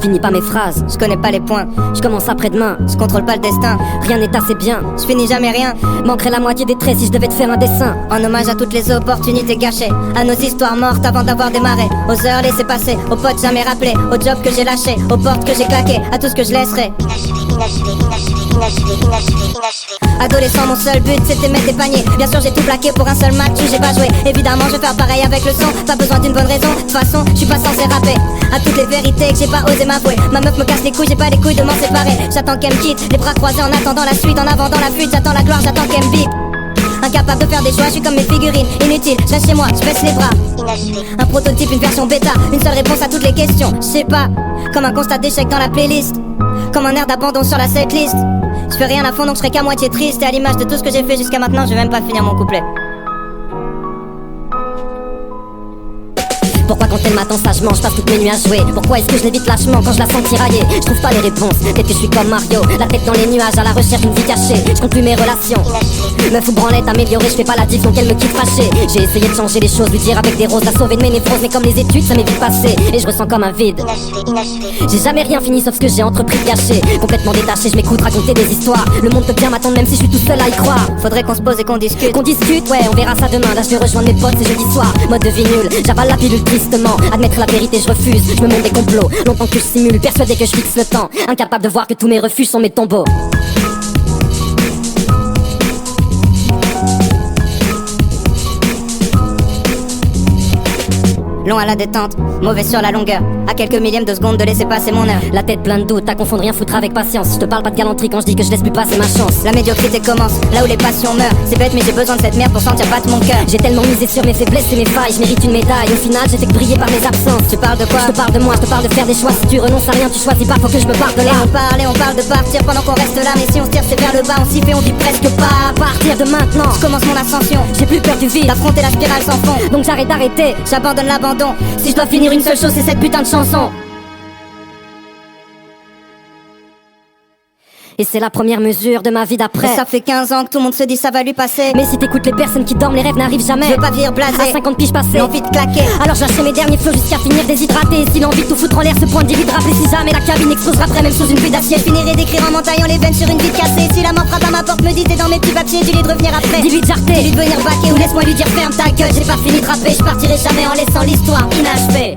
je finis pas mes phrases. Je connais pas les points, Je commence après-demain. je contrôle pas le destin. Rien n'est assez bien. Je finis jamais rien. Manquerait la moitié des traits si je devais te faire un dessin. En hommage à toutes les opportunités gâchées, à nos histoires mortes avant d'avoir démarré, aux heures laissées passer, aux potes jamais rappelés, aux jobs que j'ai lâchés, aux portes que j'ai claquées, à tout ce que je laisserai. Adolescent, mon seul but c'était mettre des paniers. Bien sûr j'ai tout plaqué pour un seul match où j'ai pas joué. Évidemment je vais faire pareil avec le son. Pas besoin d'une bonne raison, de toute façon je suis pas censé rapper. À toutes les vérités que j'ai pas osé m'avouer. Ma meuf me casse les couilles, j'ai pas les couilles de m'en séparer. J'attends qu'elle me quitte, les bras croisés en attendant la suite. En avant dans la fuite, j'attends la gloire, j'attends qu'elle me bip. Incapable de faire des choix, je suis comme mes figurines. Inutile, je reste chez moi, je baisse les bras. Un prototype, une version bêta, une seule réponse à toutes les questions. Je sais pas, comme un constat d'échec dans la playlist, comme un air d'abandon sur la setlist. Je fais rien à fond donc je serai qu'à moitié triste. Et à l'image de tout ce que j'ai fait jusqu'à maintenant, je vais même pas finir mon couplet. Pourquoi quand elle m'attend sagement, je passe toutes mes nuits à jouer? Pourquoi est-ce que je l'évite lâchement quand je la sens tirailler? Je trouve pas les réponses, peut-être que je suis comme Mario, la tête dans les nuages à la recherche d'une vie cachée. Je compte plus mes relations, meuf ou branlette améliorée, je fais pas la diff donc elle me quitte fâchée. J'ai essayé de changer les choses, lui dire avec des roses, la sauver de mes névroses, mais comme les études ça m'est vite passé et je ressens comme un vide. J'ai jamais rien fini sauf ce que j'ai entrepris de gâcher. Complètement détaché, je m'écoute raconter des histoires. Le monde peut bien m'attendre même si je suis tout seul à y croire. Faudrait qu'on se pose et qu'on discute. Qu'on discute, ouais, on verra ça demain. Là je vais rejoindre mes potes, c'est jeudi soir. Mode de vie nul, j'avale la pilule tristement. Admettre la vérité, je refuse. Je me montre des complots, longtemps que je simule, persuadé que je fixe le temps. Incapable de voir que tous mes refus sont mes tombeaux. Long à la détente, mauvais sur la longueur. À quelques millièmes de seconde de laisser passer mon heure. La tête pleine de doutes, à confondre rien foutre avec patience. Je te parle pas de galanterie quand je dis que je laisse plus passer ma chance. La médiocrité commence, là où les passions meurent. C'est bête mais j'ai besoin de cette merde pour sentir battre mon cœur. J'ai tellement misé sur mes faiblesses et mes failles, je mérite une médaille. Au final j'ai fait que briller par mes absences. Tu parles de quoi? Je te parle de moi, je te parle de faire des choix. Si tu renonces à rien, tu choisis pas, faut que je me barre de là. Et on parle de partir pendant qu'on reste là. Mais si on se tire c'est vers le bas, on s'y fait, on vit presque pas. À partir de maintenant, Je commence mon ascension, j'ai plus peur du vide, d'affronter la spirale sans fond. donc j'arrête d'arrêter. J'abandonne l'abandon. Si je dois finir une seule chose, c'est cette putain de chanson. Et c'est la première mesure de ma vie d'après. Ça fait 15 ans que tout le monde se dit ça va lui passer. Mais si t'écoutes les personnes qui dorment, les rêves n'arrivent jamais. Je veux pas vivre blasé, À 50 piges passées, l'envie de claquer. alors je lâcherai mes derniers flots jusqu'à finir déshydraté. Si l'envie de tout foutre en l'air se pointe d'y vite rappeler. Si jamais la cabine explosera après, même sous une pluie d'acier. Je finirai d'écrire en m'entaillant les veines sur une vie cassée. Si la mort frappe à ma porte, me dit t'es dans mes petits papiers, dis-lui de revenir après. dis-lui de jarter, Dis-lui de venir baquer ou laisse-moi lui dire ferme ta gueule. J'ai pas fini de rapper, je partirai jamais en laissant l'histoire inachevée.